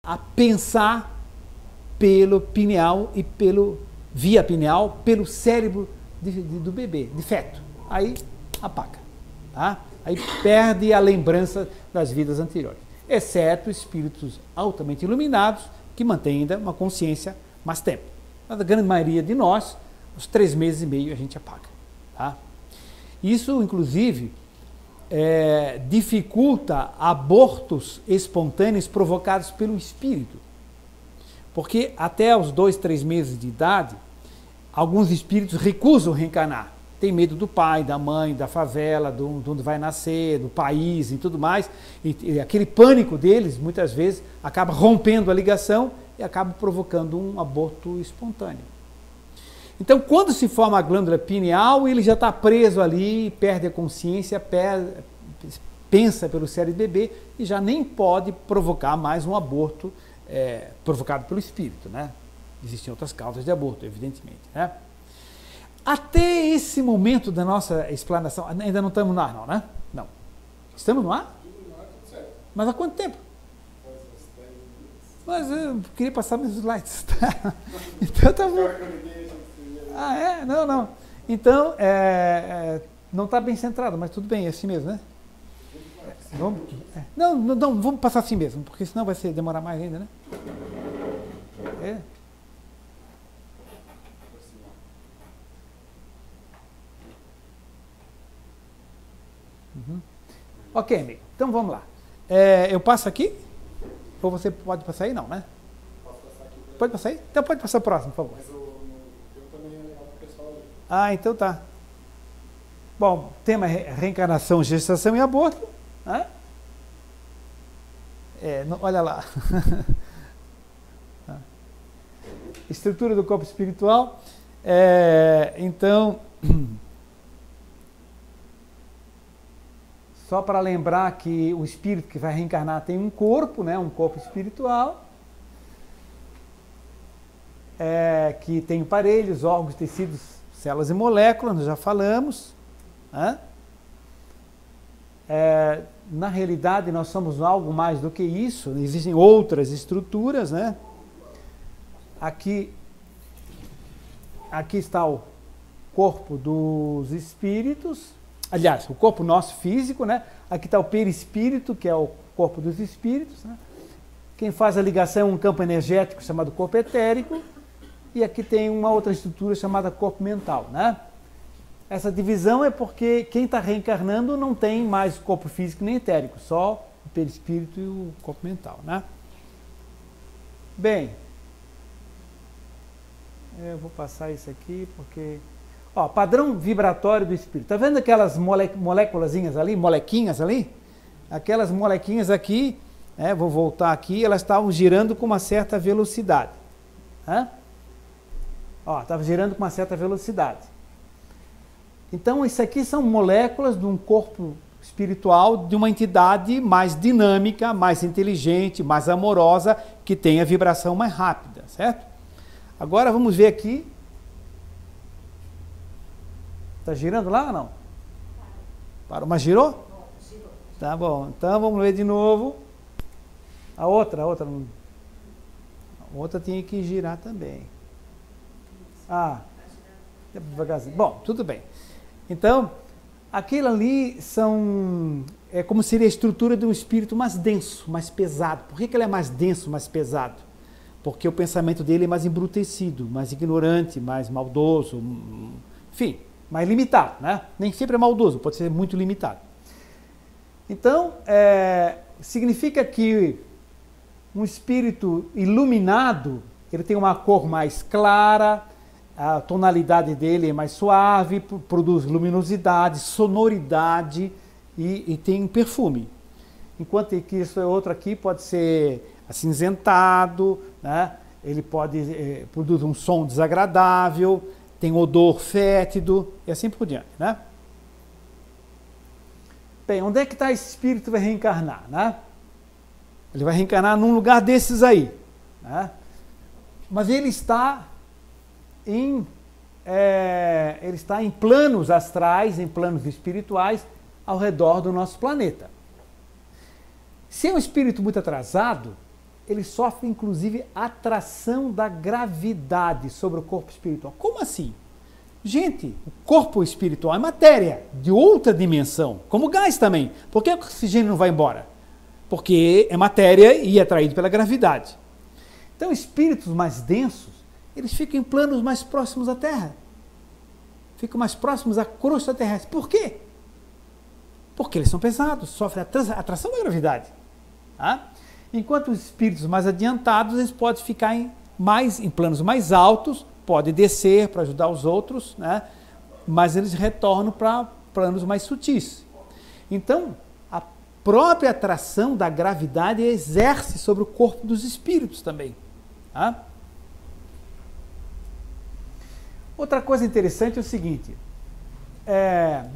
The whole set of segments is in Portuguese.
a pensar pelo pineal e via pineal, pelo cérebro do bebê, de feto. Aí apaga. Tá? Aí perde a lembrança das vidas anteriores. Exceto espíritos altamente iluminados que mantêm ainda uma consciência mais tempo. Mas a grande maioria de nós, uns 3 meses e meio a gente apaga. Tá? Isso, inclusive, dificulta abortos espontâneos provocados pelo espírito. Porque até os 2, 3 meses de idade, alguns espíritos recusam reencarnar. Tem medo do pai, da mãe, da favela, de onde vai nascer, do país e tudo mais. E aquele pânico deles, muitas vezes, acaba rompendo a ligação e acaba provocando um aborto espontâneo. Então, quando se forma a glândula pineal, ele já está preso ali, perde a consciência, pensa pelo cérebro do bebê e já nem pode provocar mais um aborto provocado pelo espírito, né? Existem outras causas de aborto, evidentemente, né? Até esse momento da nossa explanação, ainda não estamos no ar, não, né? Não. Estamos no ar? Mas há quanto tempo? Mas eu queria passar meus slides. Então tá bom. Ah, é? Não, não. Então, não está bem centrado, mas tudo bem, é assim mesmo, né? Não, vamos passar assim mesmo, porque senão vai demorar mais ainda, né? Uhum. Ok, amigo. Então vamos lá. Eu passo aqui? Ou você pode passar aí? Não, né? Posso passar aqui? Pode passar aí? Então pode passar o próximo, por favor. Mas eu também é legal para o pessoal ler. Ah, então tá. Bom, tema reencarnação, gestação e aborto. Né? Olha lá. Estrutura do corpo espiritual. Então, só para lembrar que o espírito que vai reencarnar tem um corpo, né, um corpo espiritual, que tem aparelhos, órgãos, tecidos, células e moléculas, nós já falamos. Né? Na realidade, nós somos algo mais do que isso, existem outras estruturas, né? Aqui está o corpo dos espíritos, aliás, o corpo nosso físico, né? Aqui está o perispírito, que é o corpo dos espíritos, né? Quem faz a ligação é um campo energético chamado corpo etérico, e aqui tem uma outra estrutura chamada corpo mental, né? Essa divisão é porque quem está reencarnando não tem mais corpo físico nem etérico, só o perispírito e o corpo mental, né? Bem, eu vou passar isso aqui porque... Ó, padrão vibratório do espírito. Tá vendo aquelas moléculazinhas ali, molequinhas ali? Aquelas molequinhas aqui, vou voltar aqui, elas estavam girando com uma certa velocidade. Ó, estava girando com uma certa velocidade. Então, isso aqui são moléculas de um corpo espiritual, de uma entidade mais dinâmica, mais inteligente, mais amorosa, que tem a vibração mais rápida, certo? Agora vamos ver aqui. Está girando lá ou não? Parou, mas girou? Girou. Tá bom, então vamos ver de novo. A outra tinha que girar também. Devagarzinho. Bom, tudo bem. Então, aquilo ali é como seria a estrutura de um espírito mais denso, mais pesado. Por que ele é mais denso, mais pesado? Porque o pensamento dele é mais embrutecido, mais ignorante, mais maldoso, enfim, mais limitado, né? Nem sempre é maldoso, pode ser muito limitado. Então, significa que um espírito iluminado, ele tem uma cor mais clara, a tonalidade dele é mais suave, produz luminosidade, sonoridade e tem perfume. Enquanto que isso é outro aqui, pode ser acinzentado, né? Ele pode produzir um som desagradável, tem odor fétido e assim por diante, né? Bem, onde é que está esse espírito que vai reencarnar, né? Ele vai reencarnar num lugar desses aí, né? Mas ele está em planos astrais, em planos espirituais ao redor do nosso planeta. Se é um espírito muito atrasado, ele sofre inclusive atração da gravidade sobre o corpo espiritual. Como assim? Gente, o corpo espiritual é matéria de outra dimensão, como gás também. Por que o oxigênio não vai embora? Porque é matéria e é atraído pela gravidade. Então, espíritos mais densos, eles ficam em planos mais próximos à Terra. Ficam mais próximos à crosta terrestre. Por quê? Porque eles são pesados, sofrem a atração da gravidade. Tá? Enquanto os espíritos mais adiantados, eles podem ficar em planos mais altos, podem descer para ajudar os outros, né? Mas eles retornam para planos mais sutis. Então, a própria atração da gravidade exerce sobre o corpo dos espíritos também. Tá? Outra coisa interessante é o seguinte,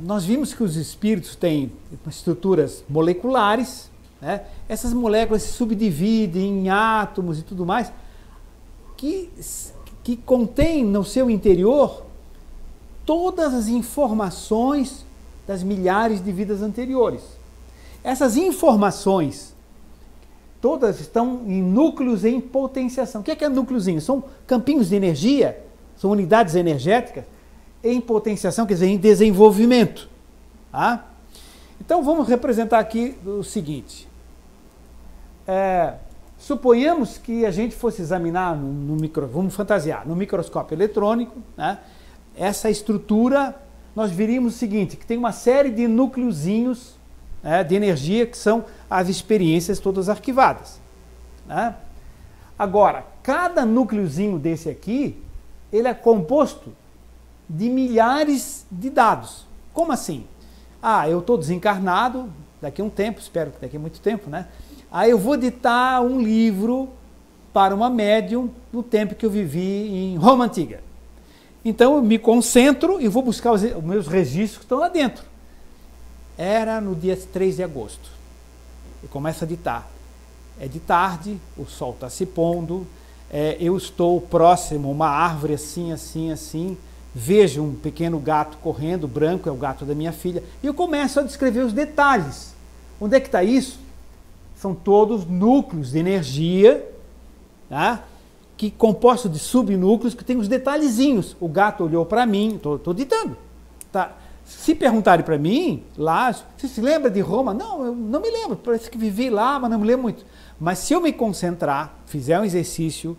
nós vimos que os espíritos têm estruturas moleculares, né? Essas moléculas se subdividem em átomos e tudo mais, que contém no seu interior todas as informações das milhares de vidas anteriores. Essas informações todas estão em núcleos em potenciação. O que é núcleozinho? São campinhos de energia, são unidades energéticas em potenciação, quer dizer, em desenvolvimento. Tá? Então vamos representar aqui o seguinte. Suponhamos que a gente fosse examinar vamos fantasiar, no microscópio eletrônico, né? Essa estrutura, nós veríamos o seguinte, que tem uma série de núcleozinhos, né, de energia, que são as experiências todas arquivadas. Né? Agora, cada núcleozinho desse aqui, ele é composto de milhares de dados. Como assim? Eu estou desencarnado, daqui a um tempo, espero que daqui a muito tempo, né? Aí eu vou ditar um livro para uma médium no tempo que eu vivi em Roma Antiga. Então eu me concentro e vou buscar os meus registros que estão lá dentro. Era no dia 3 de agosto. Eu começo a ditar. É de tarde, o sol está se pondo, eu estou próximo a uma árvore assim, assim, assim, vejo um pequeno gato correndo, branco, é o gato da minha filha, e eu começo a descrever os detalhes. Onde é que está isso? São todos núcleos de energia, tá? Que compostos de subnúcleos que tem os detalhezinhos. O gato olhou para mim, estou ditando. Tá? Se perguntarem para mim, lá, você se lembra de Roma? Não, eu não me lembro, parece que vivi lá, mas não me lembro muito. Mas se eu me concentrar, fizer um exercício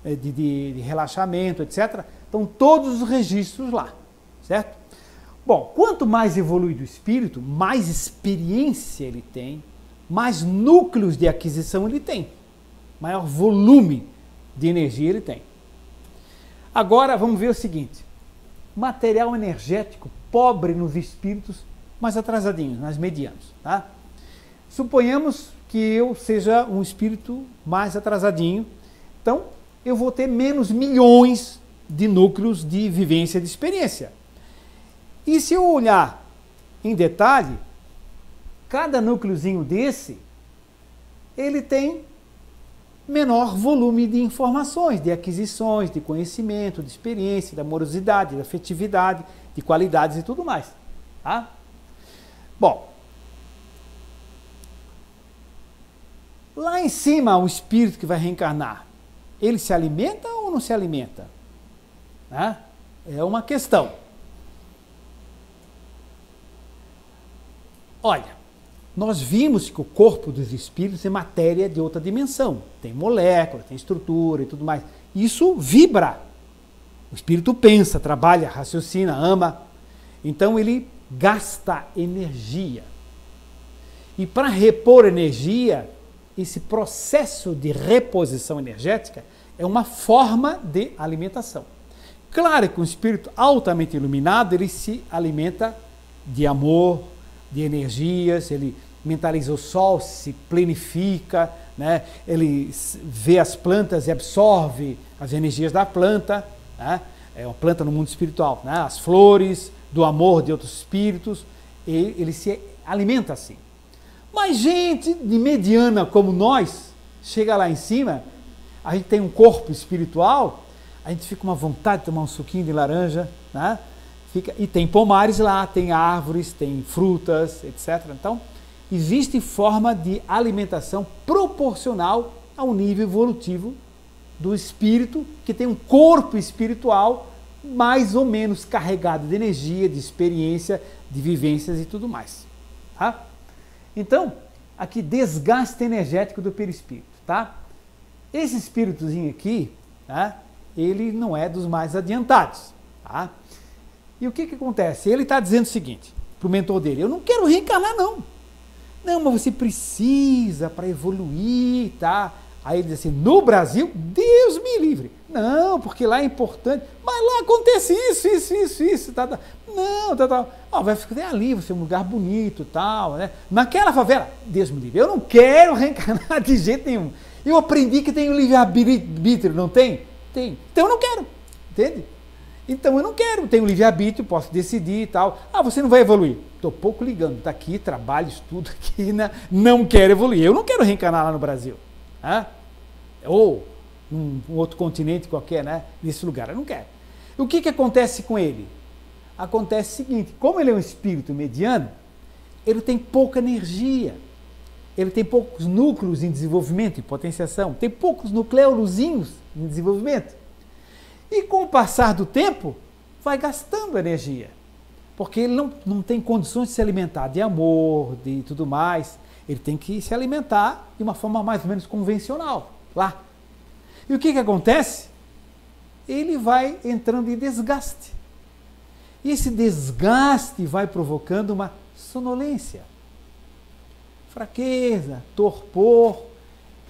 de relaxamento, etc., estão todos os registros lá, certo? Bom, quanto mais evoluído o espírito, mais experiência ele tem, mais núcleos de aquisição ele tem, maior volume de energia ele tem. Agora vamos ver o seguinte, material energético pobre nos espíritos mais atrasadinhos, mais medianos. Tá? Suponhamos que eu seja um espírito mais atrasadinho, então eu vou ter menos milhões de núcleos de vivência, de experiência. E se eu olhar em detalhe, cada núcleozinho desse, ele tem menor volume de informações, de aquisições, de conhecimento, de experiência, de amorosidade, de afetividade, de qualidades e tudo mais. Tá? Bom, lá em cima, o espírito que vai reencarnar, ele se alimenta ou não se alimenta? Né? É uma questão. Olha, nós vimos que o corpo dos espíritos é matéria de outra dimensão. Tem molécula, tem estrutura e tudo mais. Isso vibra. O espírito pensa, trabalha, raciocina, ama. Então ele gasta energia. E para repor energia, esse processo de reposição energética é uma forma de alimentação. Claro que um espírito altamente iluminado, ele se alimenta de amor, de energias, ele mentaliza o sol, se planifica, né? Ele vê as plantas e absorve as energias da planta, né? É uma planta no mundo espiritual, né? As flores, do amor de outros espíritos, e ele se alimenta assim. Mas gente de mediana como nós, chega lá em cima, a gente tem um corpo espiritual, a gente fica com uma vontade de tomar um suquinho de laranja, né? E tem pomares lá, tem árvores, tem frutas, etc. Então, existe forma de alimentação proporcional ao nível evolutivo do espírito, que tem um corpo espiritual mais ou menos carregado de energia, de experiência, de vivências e tudo mais. Tá? Então, aqui, desgaste energético do perispírito. Tá? Esse espíritozinho aqui, tá? Ele não é dos mais adiantados. Tá? E o que acontece? Ele está dizendo o seguinte para o mentor dele: eu não quero reencarnar, não. Não, mas você precisa para evoluir, tá? Aí ele diz assim: no Brasil, Deus me livre. Não, porque lá é importante. Mas lá acontece isso. Tá. Não, tá. Oh, vai ficar ali, vai ser um lugar bonito, tal, né? Naquela favela, Deus me livre. Eu não quero reencarnar de jeito nenhum. Eu aprendi que tem o livre-arbítrio, não tem? Tem. Então eu não quero, entende? Então eu não quero, tenho livre-arbítrio, posso decidir e tal. Ah, você não vai evoluir. Estou pouco ligando, está aqui, trabalho, estudo aqui, né? Não quero evoluir. Eu não quero reencarnar lá no Brasil. Né? Ou um outro continente qualquer, né? Nesse lugar, eu não quero. O que acontece com ele? Acontece o seguinte: como ele é um espírito mediano, ele tem pouca energia, ele tem poucos núcleos em desenvolvimento, em potenciação, tem poucos nucleolozinhos em desenvolvimento. E com o passar do tempo, vai gastando energia, porque ele não tem condições de se alimentar de amor, de tudo mais. Ele tem que se alimentar de uma forma mais ou menos convencional, lá. E o que acontece? Ele vai entrando em desgaste. E esse desgaste vai provocando uma sonolência, fraqueza, torpor,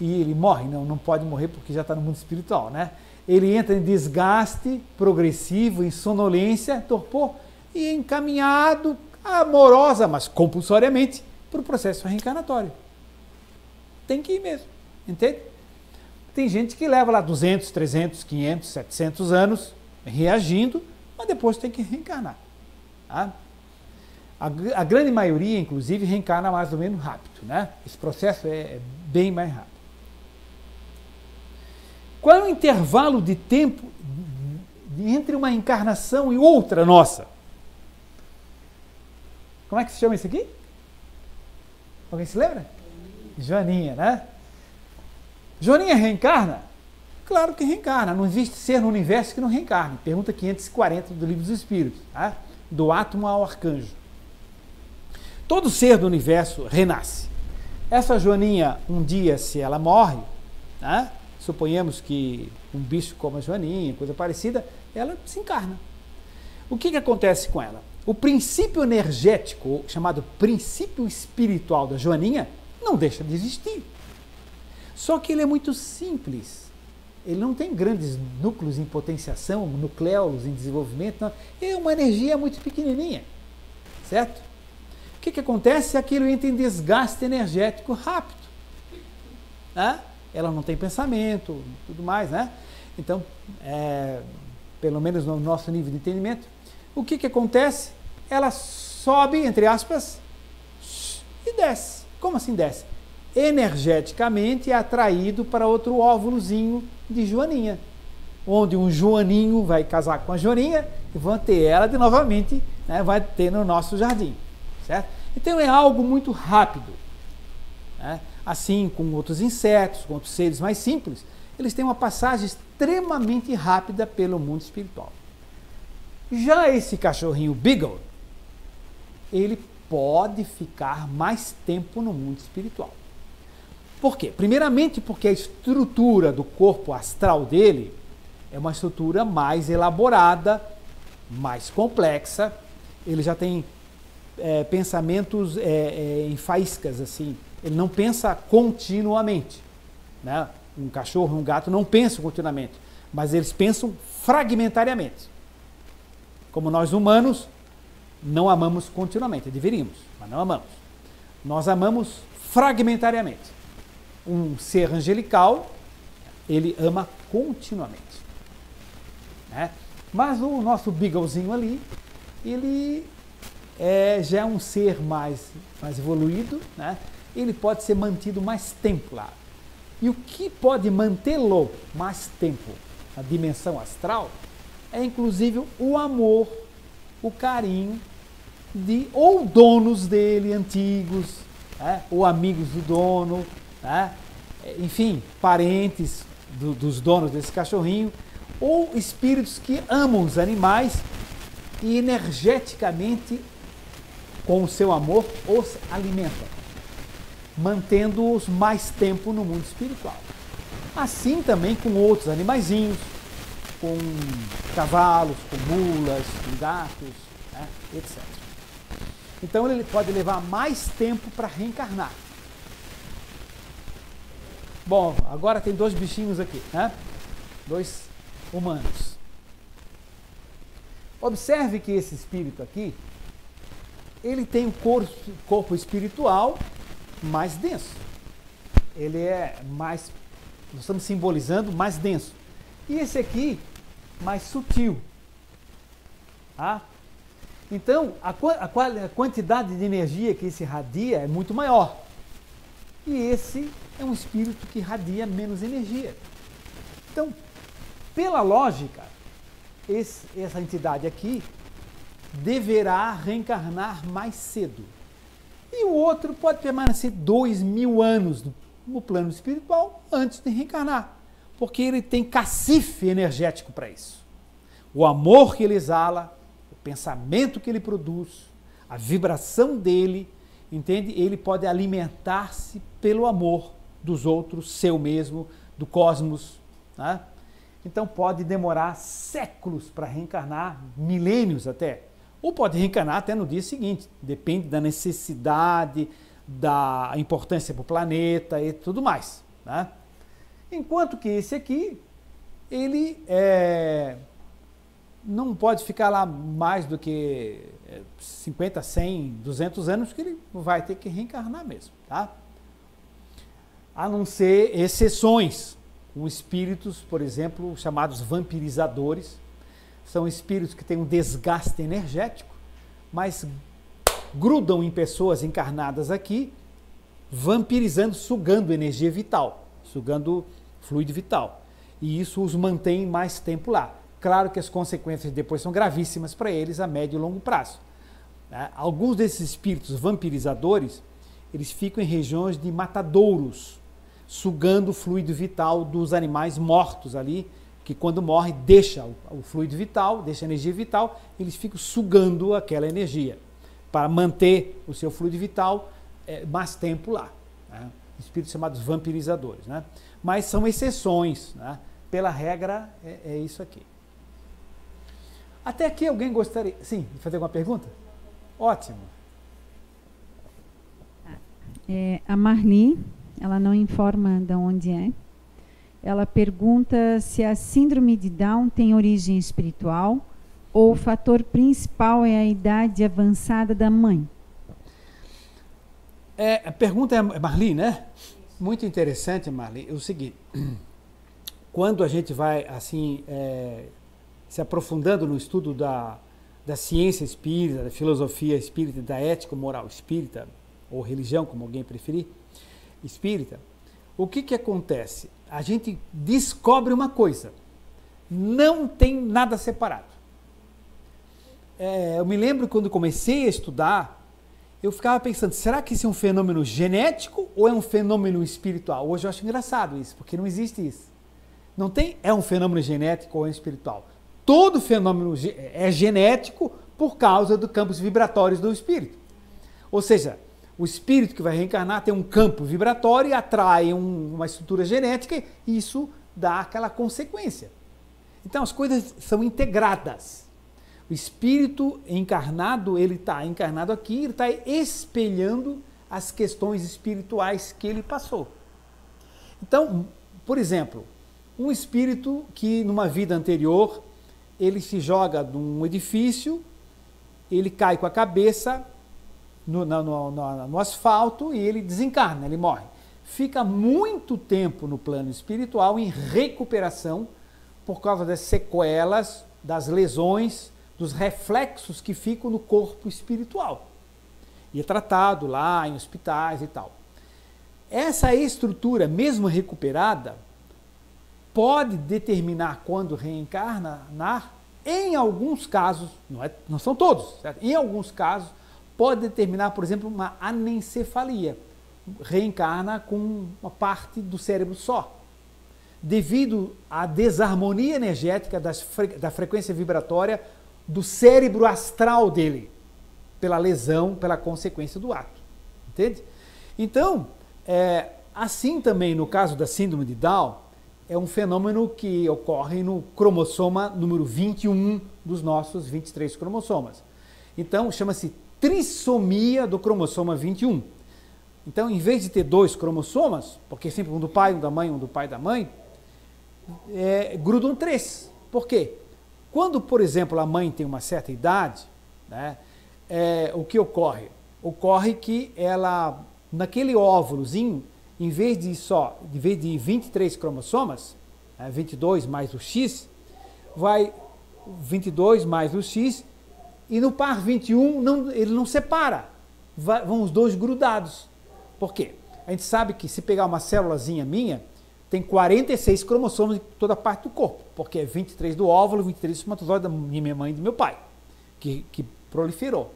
e ele morre. Não pode morrer porque já está no mundo espiritual, né? Ele entra em desgaste progressivo, em sonolência, torpor, e encaminhado amorosa, mas compulsoriamente, para o processo reencarnatório. Tem que ir mesmo, entende? Tem gente que leva lá 200, 300, 500, 700 anos reagindo, mas depois tem que reencarnar. Tá? A grande maioria, inclusive, reencarna mais ou menos rápido, né? Esse processo é bem mais rápido. Qual é o intervalo de tempo entre uma encarnação e outra nossa? Como é que se chama isso aqui? Alguém se lembra? Joaninha, né? Joaninha reencarna? Claro que reencarna. Não existe ser no universo que não reencarne. Pergunta 540 do Livro dos Espíritos, tá? Do átomo ao arcanjo. Todo ser do universo renasce. Essa Joaninha, um dia, se ela morre, tá? Suponhamos que um bicho como a Joaninha, coisa parecida, ela se encarna. O que acontece com ela? O princípio energético, chamado princípio espiritual da Joaninha, não deixa de existir. Só que ele é muito simples. Ele não tem grandes núcleos em potenciação, nucleolos em desenvolvimento, não. É uma energia muito pequenininha, certo? O que acontece? Aquilo entra em desgaste energético rápido, né? Ela não tem pensamento, tudo mais, né? Então, pelo menos no nosso nível de entendimento, o que acontece? Ela sobe, entre aspas, e desce. Como assim desce? Energeticamente é atraído para outro óvulozinho de Joaninha, onde um Joaninho vai casar com a Joaninha e vão ter ela de novamente, né? Vai ter no nosso jardim, certo? Então é algo muito rápido, né? Assim, com outros insetos, com outros seres mais simples, eles têm uma passagem extremamente rápida pelo mundo espiritual. Já esse cachorrinho Beagle, ele pode ficar mais tempo no mundo espiritual. Por quê? Primeiramente porque a estrutura do corpo astral dele é uma estrutura mais elaborada, mais complexa. Ele já tem pensamentos em faíscas, assim. Ele não pensa continuamente, né? Um cachorro, um gato não pensam continuamente, mas eles pensam fragmentariamente. Como nós humanos não amamos continuamente, deveríamos, mas não amamos. Nós amamos fragmentariamente. Um ser angelical, ele ama continuamente, né? Mas o nosso Beaglezinho ali, ele já é um ser mais evoluído, né? Ele pode ser mantido mais tempo lá. E o que pode mantê-lo mais tempo na dimensão astral é inclusive o amor, o carinho de ou donos dele antigos, né? Ou amigos do dono, né? enfim, parentes dos donos desse cachorrinho, ou espíritos que amam os animais e energeticamente, com o seu amor, os alimentam, mantendo-os mais tempo no mundo espiritual. Assim também com outros animaizinhos, com cavalos, com mulas, com gatos, né, etc. Então ele pode levar mais tempo para reencarnar. Bom, agora tem dois bichinhos aqui, né? Dois humanos. Observe que esse espírito aqui, ele tem um corpo espiritual mais denso. Ele é mais, nós estamos simbolizando, mais denso. E esse aqui, mais sutil. Tá? Então, a quantidade de energia que esse irradia é muito maior. E esse é um espírito que irradia menos energia. Então, pela lógica, essa entidade aqui deverá reencarnar mais cedo. E o outro pode permanecer 2000 anos no plano espiritual antes de reencarnar, porque ele tem cacife energético para isso. O amor que ele exala, o pensamento que ele produz, a vibração dele, entende? Ele pode alimentar-se pelo amor dos outros, seu mesmo, do cosmos, né? Então pode demorar séculos para reencarnar, milênios até. Ou pode reencarnar até no dia seguinte, depende da necessidade, da importância para o planeta e tudo mais, né? Enquanto que esse aqui, ele não pode ficar lá mais do que 50, 100, 200 anos, que ele vai ter que reencarnar mesmo, tá? A não ser exceções, com espíritos, por exemplo, chamados vampirizadores. São espíritos que têm um desgaste energético, mas grudam em pessoas encarnadas aqui, vampirizando, sugando energia vital, sugando fluido vital. E isso os mantém mais tempo lá. Claro que as consequências depois são gravíssimas para eles a médio e longo prazo. Alguns desses espíritos vampirizadores, eles ficam em regiões de matadouros, sugando o fluido vital dos animais mortos ali, que quando morre deixa o fluido vital, deixa a energia vital, eles ficam sugando aquela energia para manter o seu fluido vital mais tempo lá, né? Espíritos chamados vampirizadores, né? Mas são exceções, né? Pela regra é isso aqui. Até aqui alguém gostaria, sim, de fazer alguma pergunta? Ótimo. A Marli, ela não informa de onde é. Ela pergunta se a síndrome de Down tem origem espiritual ou o fator principal é a idade avançada da mãe. A pergunta é Marli, né? Muito interessante, Marli. É o seguinte, quando a gente vai assim se aprofundando no estudo da ciência espírita, da filosofia espírita, da ética moral espírita, ou religião, como alguém preferir, espírita, o que acontece? A gente descobre uma coisa, não tem nada separado. Eu me lembro quando comecei a estudar, eu ficava pensando, será que isso é um fenômeno genético ou é um fenômeno espiritual? Hoje eu acho engraçado isso, porque não existe isso. Não tem, é um fenômeno genético ou é espiritual. Todo fenômeno é genético por causa dos campos vibratórios do espírito. Ou seja, o espírito que vai reencarnar tem um campo vibratório e atrai uma estrutura genética e isso dá aquela consequência. Então as coisas são integradas. O espírito encarnado, ele está encarnado aqui, ele está espelhando as questões espirituais que ele passou. Então, por exemplo, um espírito que numa vida anterior, ele se joga de um edifício, ele cai com a cabeça no asfalto e ele desencarna, ele morre. Fica muito tempo no plano espiritual em recuperação por causa das sequelas, das lesões, dos reflexos que ficam no corpo espiritual. E é tratado lá em hospitais e tal. Essa estrutura, mesmo recuperada, pode determinar quando reencarnar, em alguns casos, não são todos, certo? Em alguns casos, pode determinar, por exemplo, uma anencefalia, reencarna com uma parte do cérebro só, devido à desarmonia energética da frequência vibratória do cérebro astral dele, pela lesão, pela consequência do ato. Entende? Então, assim também no caso da síndrome de Down, é um fenômeno que ocorre no cromossoma número 21 dos nossos 23 cromossomas. Então, chama-se trissomia do cromossoma 21. Então, em vez de ter 2 cromossomas, porque sempre um do pai, um da mãe, um do pai e da mãe, grudam 3. Por quê? Quando, por exemplo, a mãe tem uma certa idade, né, o que ocorre? Ocorre que ela, naquele óvulozinho, em vez de 23 cromossomas, 22 mais o X, vai 22 mais o X, e no par 21 ele não separa, vão os dois grudados. Por quê? A gente sabe que se pegar uma célulazinha minha, tem 46 cromossomos em toda parte do corpo, porque é 23 do óvulo, 23 do espermatozoide da minha mãe e do meu pai, que proliferou.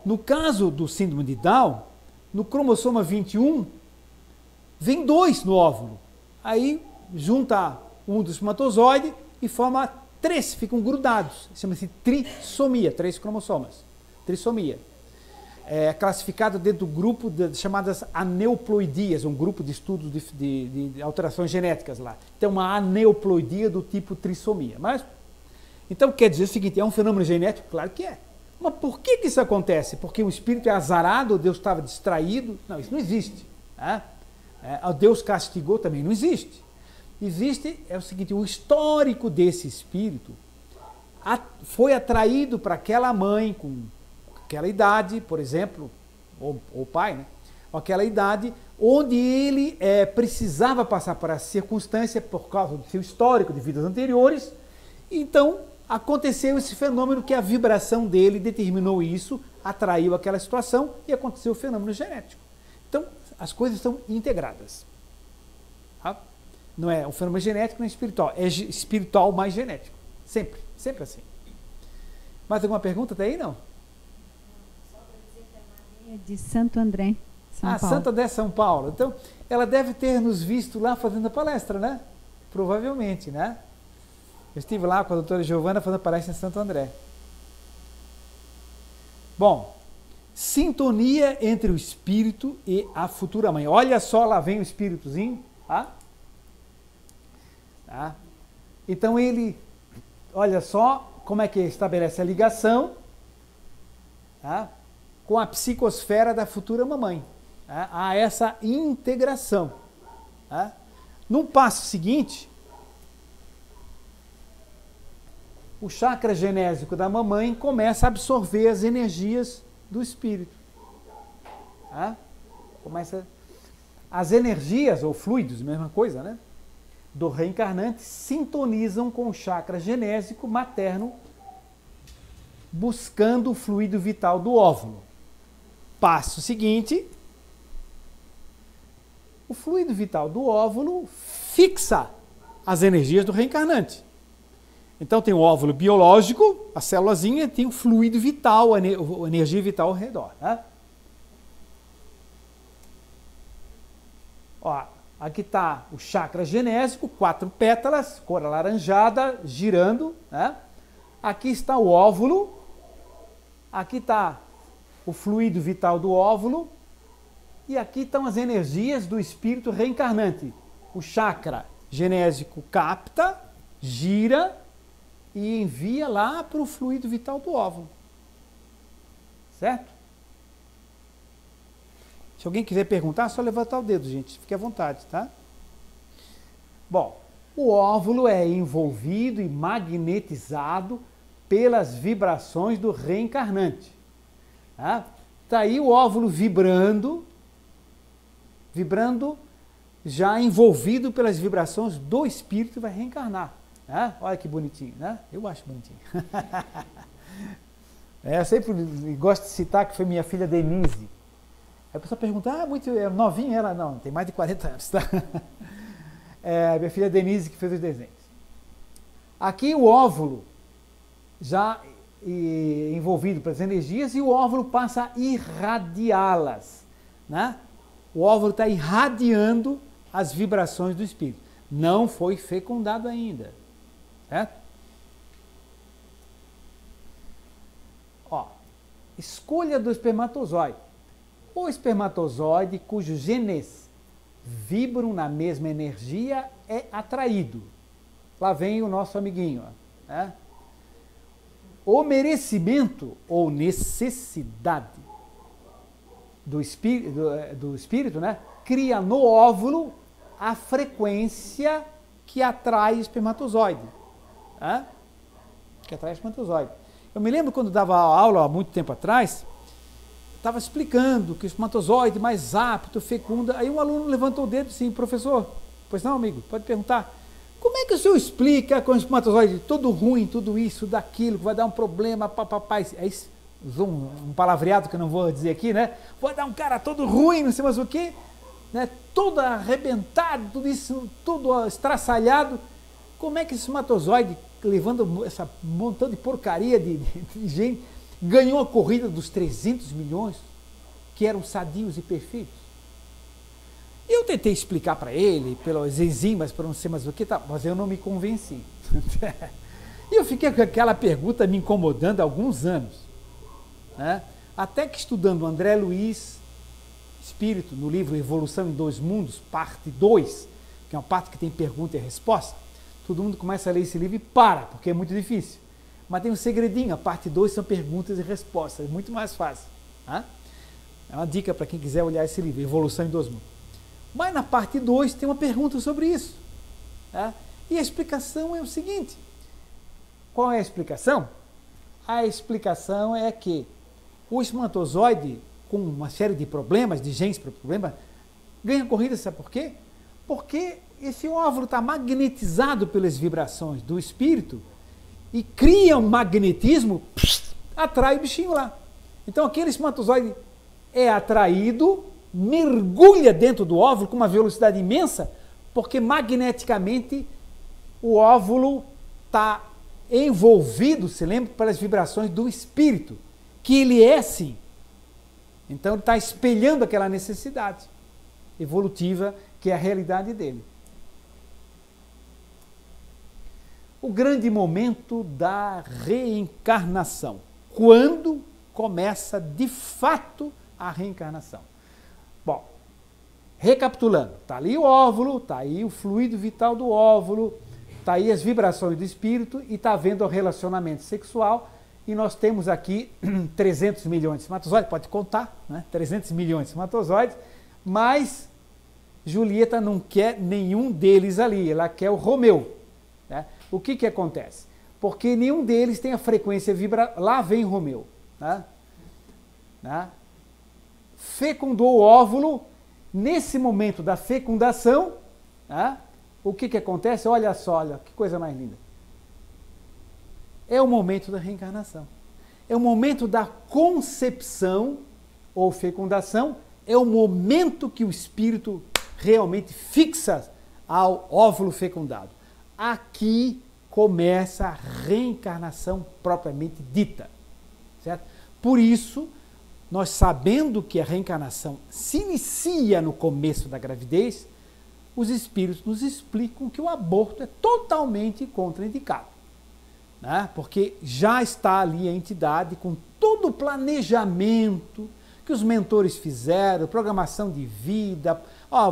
No caso do síndrome de Down, no cromossoma 21, vem 2 no óvulo. Aí junta um do espermatozoide e forma 3, ficam grudados. Chama-se trissomia, 3 cromossomas. Trissomia. É classificado dentro do grupo chamadas aneuploidias, um grupo de estudos de alterações genéticas lá. Então, uma aneuploidia do tipo trissomia. Mas, então, quer dizer o seguinte, é um fenômeno genético? Claro que é. Mas por que isso acontece? Porque o espírito é azarado, ou Deus estava distraído? Não, isso não existe. Né? Deus castigou também, não existe. Existe, é o seguinte, o histórico desse espírito foi atraído para aquela mãe com aquela idade, por exemplo, ou pai, né? Aquela idade onde ele precisava passar por essa circunstância por causa do seu histórico de vidas anteriores. Então, aconteceu esse fenômeno que a vibração dele determinou isso, atraiu aquela situação e aconteceu o fenômeno genético. Então, as coisas estão integradas. Tá? Não é um fenômeno genético nem espiritual, é espiritual mais genético. Sempre, sempre assim. Mais alguma pergunta até aí, não? Só para dizer que a Maria é de Santo André, São Paulo. Santo André, São Paulo. Então, ela deve ter nos visto lá fazendo a palestra, né? Provavelmente, né? Eu estive lá com a doutora Giovana fazendo a palestra em Santo André. Bom, sintonia entre o espírito e a futura mãe. Olha só, lá vem o espíritozinho. Tá? Tá? Então ele, olha só como é que estabelece a ligação, tá, com a psicosfera da futura mamãe. Tá? Há essa integração. Tá? No passo seguinte, o chakra genésico da mamãe começa a absorver as energias do espírito. Tá? As energias, ou fluidos, mesma coisa, né? Do reencarnante sintonizam com o chakra genésico materno, buscando o fluido vital do óvulo. Passo seguinte, o fluido vital do óvulo fixa as energias do reencarnante. Então tem o óvulo biológico, a célulazinha, tem o fluido vital, a energia vital ao redor. Né? Ó, aqui está o chakra genésico, 4 pétalas, cor alaranjada, girando. Né? Aqui está o óvulo, aqui está o fluido vital do óvulo, e aqui estão as energias do espírito reencarnante. O chakra genésico capta, gira e envia lá para o fluido vital do óvulo. Certo? Se alguém quiser perguntar, é só levantar o dedo, gente. Fique à vontade, tá? Bom, o óvulo é envolvido e magnetizado pelas vibrações do reencarnante. Tá? Tá aí o óvulo vibrando já envolvido pelas vibrações do espírito, vai reencarnar. Né? Olha que bonitinho, né? Eu acho bonitinho. Eu sempre gosto de citar que foi minha filha Denise. Aí a pessoa pergunta, muito novinha ela? Não, tem mais de 40 anos, tá? Minha filha Denise que fez os desenhos. Aqui o óvulo já envolvido pelas energias e o óvulo passa a irradiá-las, né? O óvulo está irradiando as vibrações do espírito. Não foi fecundado ainda. Certo? Ó, escolha do espermatozoide. O espermatozoide cujos genes vibram na mesma energia é atraído. Lá vem o nosso amiguinho. Ó, né? O merecimento ou necessidade do espírito, né, cria no óvulo a frequência que atrai o espermatozoide. Né? Que atrai o espermatozoide. Eu me lembro quando dava aula há muito tempo atrás, estava explicando que o espermatozoide mais apto, fecunda. Aí um aluno levantou o dedo e disse, professor, pois não, amigo, pode perguntar. Como é que o senhor explica com o espermatozoide todo ruim, tudo isso, daquilo, que vai dar um problema, papapá? Aí usou um palavreado que eu não vou dizer aqui, né? Vai dar um cara todo ruim, não sei mais o quê, né? Todo arrebentado, tudo isso, tudo estraçalhado. Como é que esse espermatozoide, levando essa montão de porcaria de gente, ganhou a corrida dos 300 milhões, que eram sadios e perfeitos? E eu tentei explicar para ele, pelas enzimas, para não sei mais o que, tá, mas eu não me convenci. E eu fiquei com aquela pergunta me incomodando há alguns anos. Né? Até que estudando André Luiz, Espírito, no livro Evolução em Dois Mundos, parte 2, que é uma parte que tem pergunta e resposta, todo mundo começa a ler esse livro e para, porque é muito difícil. Mas tem um segredinho, a parte 2 são perguntas e respostas, é muito mais fácil. Né? É uma dica para quem quiser olhar esse livro, Evolução em Dois Mundos. Mas na parte 2 tem uma pergunta sobre isso. Tá? E a explicação é o seguinte. Qual é a explicação? A explicação é que o espermatozoide, com uma série de problemas, de genes para problema, ganha corrida, sabe por quê? Porque esse óvulo está magnetizado pelas vibrações do espírito e cria um magnetismo, atrai o bichinho lá. Então aquele espermatozoide é atraído, mergulha dentro do óvulo com uma velocidade imensa, porque magneticamente o óvulo está envolvido, se lembra, pelas vibrações do espírito, que ele é assim. Então ele está espelhando aquela necessidade evolutiva que é a realidade dele. O grande momento da reencarnação. Quando começa de fato a reencarnação? Bom, recapitulando, está ali o óvulo, está aí o fluido vital do óvulo, está aí as vibrações do espírito e está havendo o relacionamento sexual e nós temos aqui 300 milhões de espermatozoides, pode contar, né? 300 milhões de espermatozoides, mas Julieta não quer nenhum deles ali, ela quer o Romeu. Né? O que acontece? Porque nenhum deles tem a frequência vibratória, lá vem Romeu. Né? Fecundou o óvulo, nesse momento da fecundação, né? O que acontece? Olha só, olha, que coisa mais linda. É o momento da reencarnação. É o momento da concepção ou fecundação, é o momento que o espírito realmente fixa ao óvulo fecundado. Aqui começa a reencarnação propriamente dita. Certo? Por isso, nós sabendo que a reencarnação se inicia no começo da gravidez, os espíritos nos explicam que o aborto é totalmente contraindicado. Né? Porque já está ali a entidade com todo o planejamento que os mentores fizeram, programação de vida,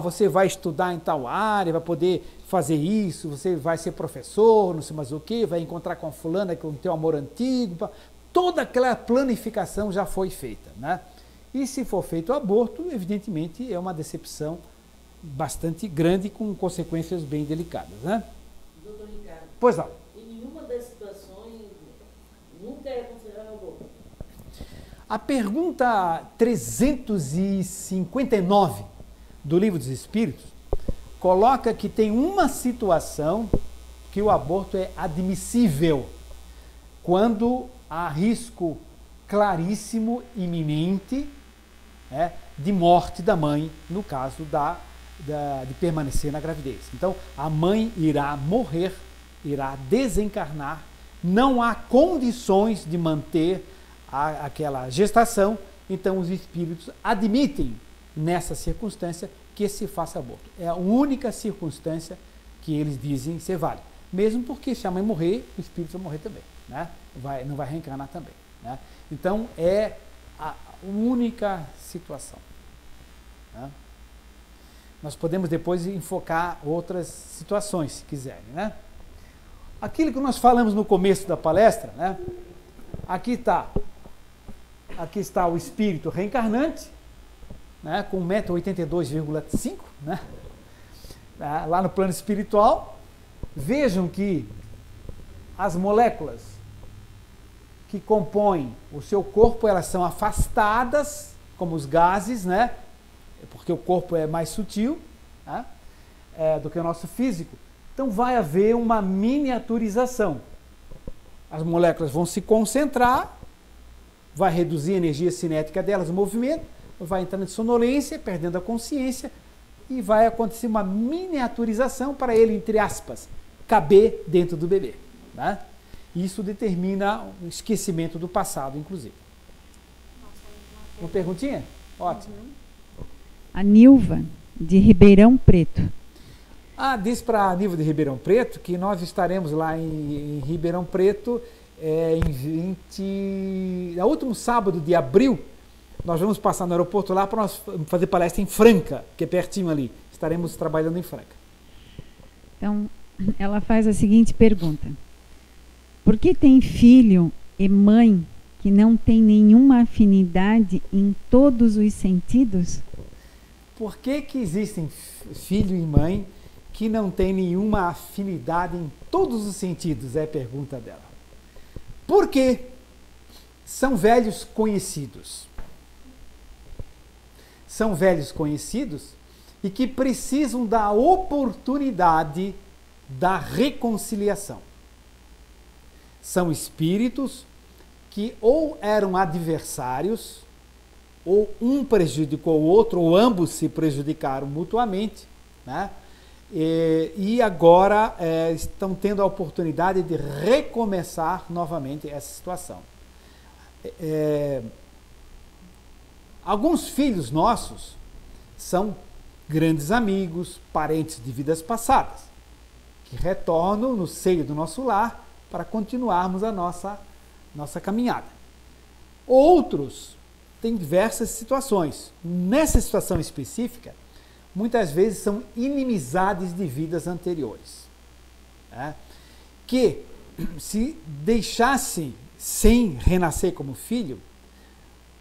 você vai estudar em tal área, vai poder fazer isso, você vai ser professor, não sei mais o que, vai encontrar com a fulana com o teu amor antigo, toda aquela planificação já foi feita. Né? E se for feito o aborto, evidentemente é uma decepção bastante grande, com consequências bem delicadas. Né? Doutor Ricardo, pois não. em nenhuma das situações nunca é aconselhável o aborto? A pergunta 359 do Livro dos Espíritos coloca que tem uma situação que o aborto é admissível, quando há risco claríssimo, iminente, de morte da mãe, no caso de permanecer na gravidez. Então, a mãe irá morrer, irá desencarnar, não há condições de manter aquela gestação, então os espíritos admitem nessa circunstância que se faça aborto. É a única circunstância que eles dizem ser válida. Mesmo porque se a mãe morrer, o espírito vai morrer também, né? Não vai reencarnar também, né? Então é a única situação, né? Nós podemos depois enfocar outras situações, se quiserem, né? Aquilo que nós falamos no começo da palestra, né? Aqui está o espírito reencarnante, né? Com 1,82 m, né? Lá no plano espiritual. Vejam que as moléculas que compõem o seu corpo, elas são afastadas, como os gases, né? Porque o corpo é mais sutil, né? Do que o nosso físico. Então vai haver uma miniaturização. As moléculas vão se concentrar, vai reduzir a energia cinética delas, o movimento, vai entrando em sonolência, perdendo a consciência, e vai acontecer uma miniaturização para ele, entre aspas, caber dentro do bebê, né? Isso determina o esquecimento do passado, inclusive. Uma perguntinha? Ótimo. A Nilva, de Ribeirão Preto. Diz para a Nilva de Ribeirão Preto que nós estaremos lá em Ribeirão Preto no último sábado de abril. Nós vamos passar no aeroporto lá para nós fazer palestra em Franca, que é pertinho ali. Estaremos trabalhando em Franca. Então, ela faz a seguinte pergunta: por que tem filho e mãe que não tem nenhuma afinidade em todos os sentidos? Por que existem filho e mãe que não têm nenhuma afinidade em todos os sentidos? É a pergunta dela. Porque são velhos conhecidos. São velhos conhecidos e que precisam da oportunidade da reconciliação. São espíritos que ou eram adversários, ou um prejudicou o outro, ou ambos se prejudicaram mutuamente, né? E agora estão tendo a oportunidade de recomeçar novamente essa situação. Alguns filhos nossos são grandes amigos, parentes de vidas passadas, que retornam no seio do nosso lar para continuarmos a nossa caminhada. Outros têm diversas situações. Nessa situação específica, muitas vezes são inimizades de vidas anteriores, né? Que, se deixassem sem renascer como filho,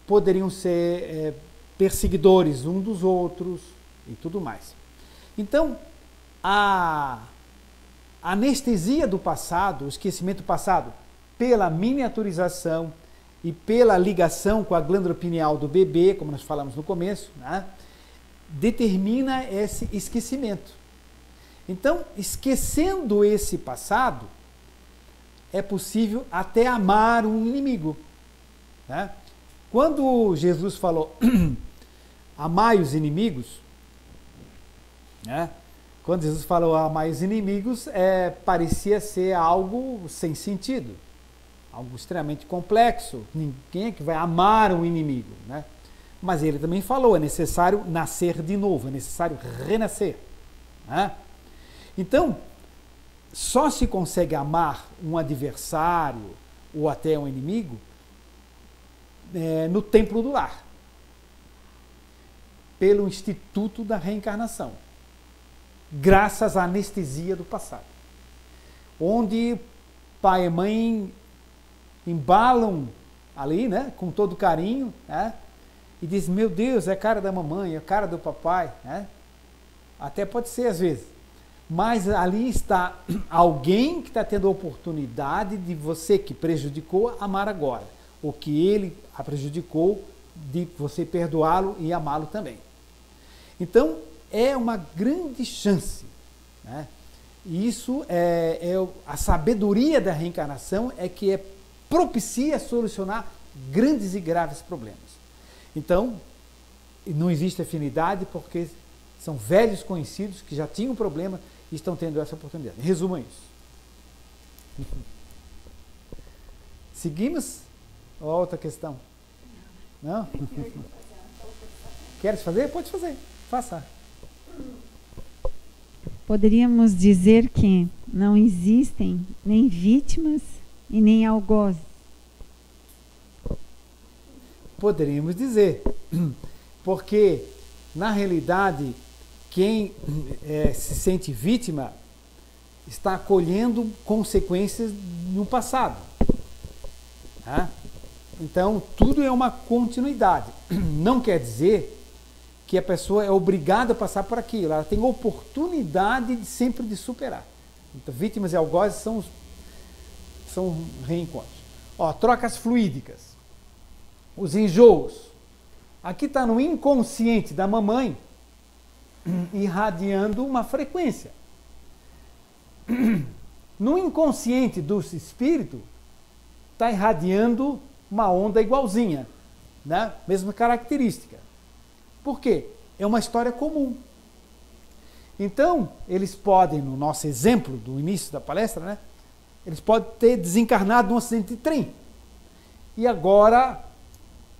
poderiam ser perseguidores um dos outros e tudo mais. Então, a anestesia do passado, o esquecimento do passado, pela miniaturização e pela ligação com a glândula pineal do bebê, como nós falamos no começo, né, determina esse esquecimento. Então, esquecendo esse passado, é possível até amar um inimigo, né? Quando Jesus falou amai os inimigos, né? Quando Jesus falou amai os inimigos, parecia ser algo sem sentido, algo extremamente complexo. Quem é que vai amar um inimigo, né? Mas ele também falou, é necessário nascer de novo, é necessário renascer, né? Então, só se consegue amar um adversário ou até um inimigo no templo do lar, pelo instituto da reencarnação, graças à anestesia do passado, onde pai e mãe embalam ali, né, com todo carinho, né, e diz, meu Deus, é a cara da mamãe, é a cara do papai, né? Até pode ser às vezes, mas ali está alguém que está tendo a oportunidade de você que prejudicou amar agora, ou que ele a prejudicou, de você perdoá-lo e amá-lo também. Então, é uma grande chance, né? E isso a sabedoria da reencarnação que propicia solucionar grandes e graves problemas. Então, não existe afinidade porque são velhos conhecidos que já tinham problema e estão tendo essa oportunidade. Resuma isso. Seguimos? Ou outra questão? Não? Queres fazer? Pode fazer. Faça. Poderíamos dizer que não existem nem vítimas e nem algozes. Poderíamos dizer. Porque, na realidade, quem se sente vítima está colhendo consequências no passado. Tá? Então, tudo é uma continuidade. Não quer dizer que a pessoa é obrigada a passar por aquilo. Ela tem oportunidade sempre de superar. Então, vítimas e algozes são reencontros. Ó, trocas fluídicas. Os enjoos. Aqui está no inconsciente da mamãe irradiando uma frequência. No inconsciente do espírito está irradiando uma onda igualzinha, né? Mesma característica. Por quê? É uma história comum. Então, eles podem, no nosso exemplo do início da palestra, né? Eles podem ter desencarnado num acidente de trem. E agora,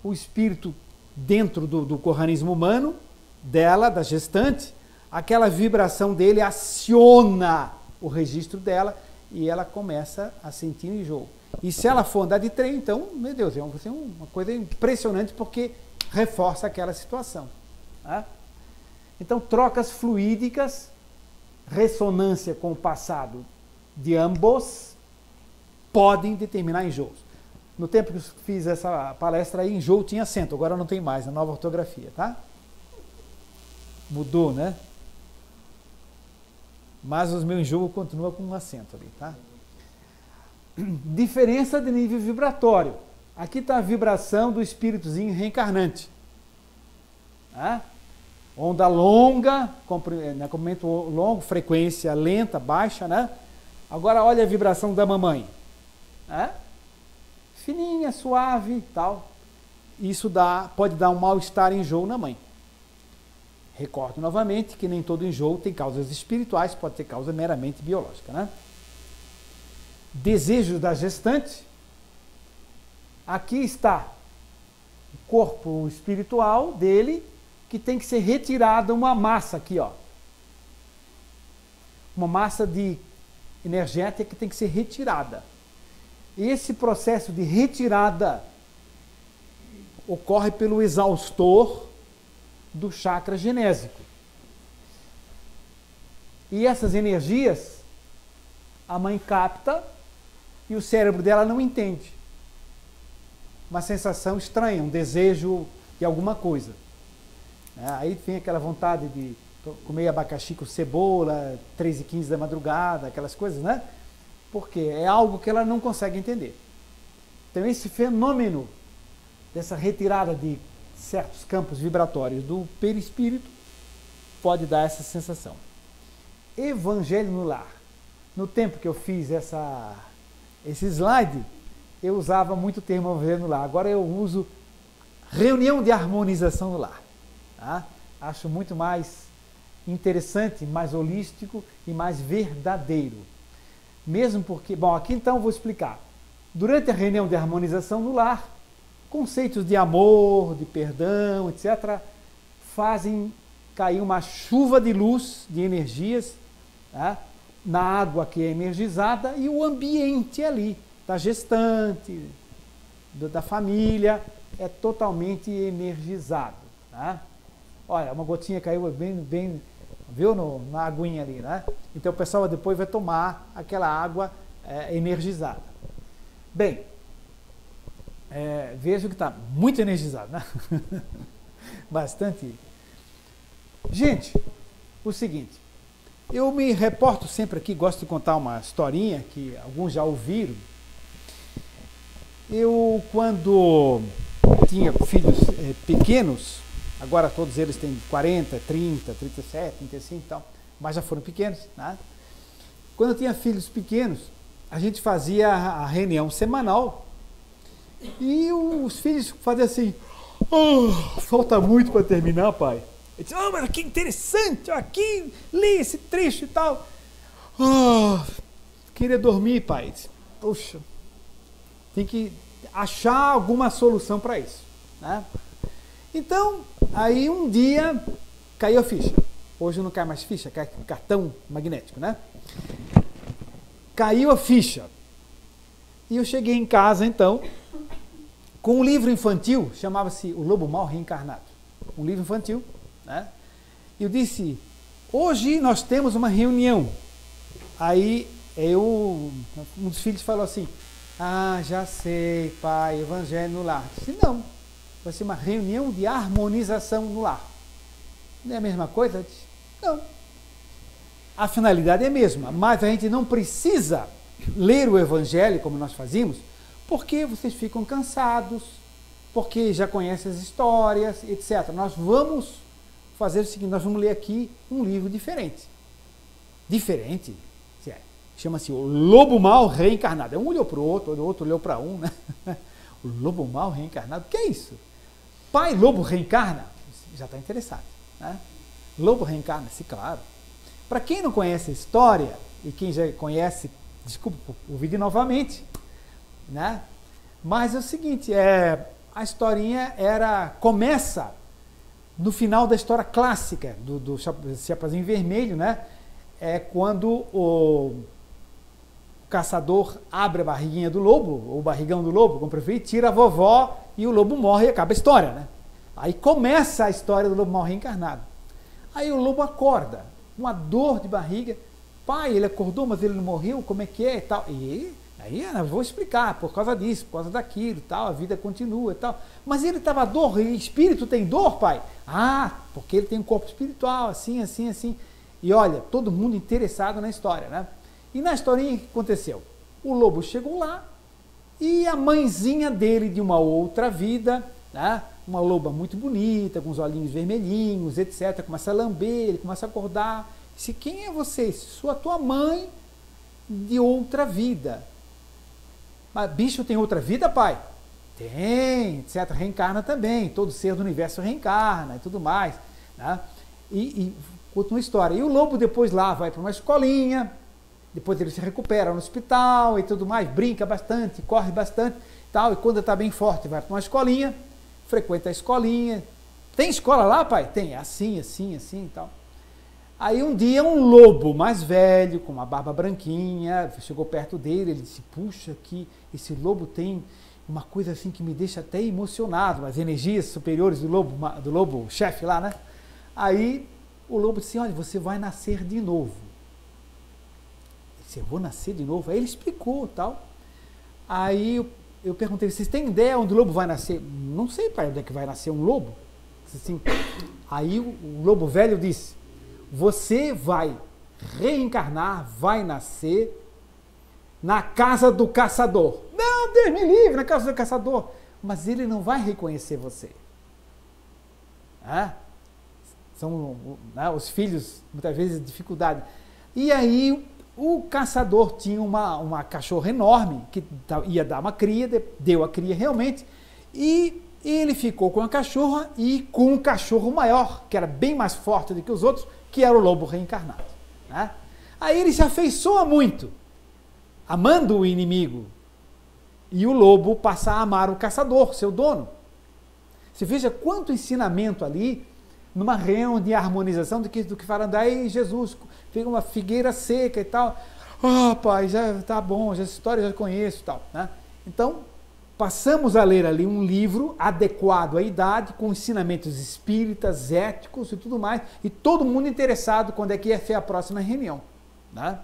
o espírito dentro do organismo humano, dela, da gestante, aquela vibração dele aciona o registro dela e ela começa a sentir enjoo. E se ela for andar de trem, então, meu Deus, é uma coisa impressionante porque reforça aquela situação. Tá? Então, trocas fluídicas, ressonância com o passado de ambos, podem determinar enjoos. No tempo que eu fiz essa palestra aí, enjoo tinha acento, agora não tem mais, na nova ortografia, tá? Mudou, né? Mas os meus enjoos continuam com um acento ali, tá? Diferença de nível vibratório. Aqui está a vibração do espíritozinho reencarnante. Tá? Onda longa, comprimento longo, frequência lenta, baixa, né? Agora olha a vibração da mamãe. Tá? Fininha, suave, tal. Isso pode dar um mal-estar, enjoo na mãe. Recordo novamente que nem todo enjoo tem causas espirituais, pode ter causa meramente biológica, né? Desejos da gestante. Aqui está o corpo espiritual dele, que tem que ser retirada uma massa aqui, ó. Uma massa energética que tem que ser retirada. Esse processo de retirada ocorre pelo exaustor do chakra genésico. E essas energias a mãe capta e o cérebro dela não entende. Uma sensação estranha, um desejo de alguma coisa. Aí vem aquela vontade de comer abacaxi com cebola, 3h15 da madrugada, aquelas coisas, né? Porque é algo que ela não consegue entender. Então esse fenômeno dessa retirada de certos campos vibratórios do perispírito pode dar essa sensação. Evangelho no lar. No tempo que eu fiz esse slide, eu usava muito o termo evangelho no lar. Agora eu uso reunião de harmonização no lar. Tá? Acho muito mais interessante, mais holístico e mais verdadeiro. Mesmo porque, bom, aqui então eu vou explicar. Durante a reunião de harmonização no lar, conceitos de amor, de perdão, etc., fazem cair uma chuva de luz, de energias, tá? Na água que é energizada e o ambiente ali, da gestante, da família, é totalmente energizado. Tá? Olha, uma gotinha caiu bem viu, na aguinha ali, né? Então o pessoal depois vai tomar aquela água energizada. Bem, vejo que está muito energizado, né? Bastante. Gente, o seguinte, eu me reporto sempre aqui, gosto de contar uma historinha que alguns já ouviram. Eu, quando tinha filhos pequenos, agora todos eles têm 40, 30, 37, 35 e tal, mas já foram pequenos, né? Quando eu tinha filhos pequenos, a gente fazia a reunião semanal e os filhos faziam assim: oh, falta muito para terminar, pai. Eu disse: oh, mas que interessante, aqui, li esse trecho e tal. Oh, queria dormir, pai. Disse, poxa, tem que achar alguma solução para isso, né? Então, Aí um dia caiu a ficha. Hoje não cai mais ficha, cai cartão magnético, né? Caiu a ficha. E eu cheguei em casa, então, com um livro infantil, chamava-se O Lobo Mau Reencarnado. Um livro infantil, né? E eu disse, hoje nós temos uma reunião. Aí um dos filhos falou assim, ah, já sei, pai, evangelho no lar. Eu disse, não, vai ser uma reunião de harmonização no lar. Não é a mesma coisa? Eu disse, não. A finalidade é a mesma, mas a gente não precisa ler o evangelho como nós fazíamos, porque vocês ficam cansados, porque já conhecem as histórias, etc. Nós vamos fazer o seguinte, nós vamos ler aqui um livro diferente. Diferente? Chama-se O Lobo Mau Reencarnado. Um olhou para o outro olhou para um, né? O Lobo Mau Reencarnado, o que é isso? Pai Lobo reencarna? Já está interessado, né? Lobo reencarna? Sim, claro. Para quem não conhece a história, e quem já conhece, desculpa, ouvir novamente, né? Mas é o seguinte, a historinha começa no final da história clássica do Chapeuzinho Vermelho, né? É quando o caçador abre a barriguinha do lobo, o barrigão do lobo, como preferir, tira a vovó e o lobo morre e acaba a história, né? Aí começa a história do lobo mau reencarnado. Aí o lobo acorda, uma dor de barriga. Pai, ele acordou, mas ele não morreu, como é que é e tal? E aí eu vou explicar, por causa disso, por causa daquilo e tal, a vida continua e tal. Mas ele estava dor, e espírito tem dor, pai? Ah, porque ele tem um corpo espiritual, assim, assim, assim. E olha, todo mundo interessado na história, né? E na historinha, o que aconteceu? O lobo chegou lá e a mãezinha dele de uma outra vida, né? Uma loba muito bonita, com os olhinhos vermelhinhos, etc. Começa a lamber, ele começa a acordar. Disse, quem é você? Sou a tua mãe de outra vida. Mas bicho tem outra vida, pai? Tem, etc. Reencarna também. Todo ser do universo reencarna e tudo mais, né? E conta uma história. E o lobo depois lá vai para uma escolinha, depois ele se recupera no hospital e tudo mais, brinca bastante, corre bastante, tal, e quando está bem forte vai para uma escolinha, frequenta a escolinha. Tem escola lá, pai? Tem, assim, assim, assim e tal. Aí um dia um lobo mais velho, com uma barba branquinha, chegou perto dele, ele disse, puxa, que esse lobo tem uma coisa assim que me deixa até emocionado, as energias superiores do lobo chefe lá, né? Aí o lobo disse, olha, você vai nascer de novo. Ele disse, eu vou nascer de novo? Aí ele explicou tal. Aí eu perguntei, vocês têm ideia onde o lobo vai nascer? Não sei, pai, onde é que vai nascer um lobo. Assim, aí o lobo velho disse, você vai reencarnar, vai nascer na casa do caçador. Não, Deus me livre, na casa do caçador. Mas ele não vai reconhecer você. São, né, os filhos, muitas vezes, dificuldade. E aí o caçador tinha uma cachorra enorme, que ia dar uma cria, deu a cria realmente, e ele ficou com a cachorra e com um cachorro maior, que era bem mais forte do que os outros, que era o lobo reencarnado, né? Aí ele se afeiçoa muito, amando o inimigo, e o lobo passa a amar o caçador, seu dono. Você veja quanto ensinamento ali, numa reunião de harmonização do que fala, daí Jesus pega uma figueira seca e tal, pai, já tá bom, já essa história eu já conheço e tal, né? Então, passamos a ler ali um livro adequado à idade, com ensinamentos espíritas, éticos e tudo mais, e todo mundo interessado quando é que ia ser a próxima reunião, né?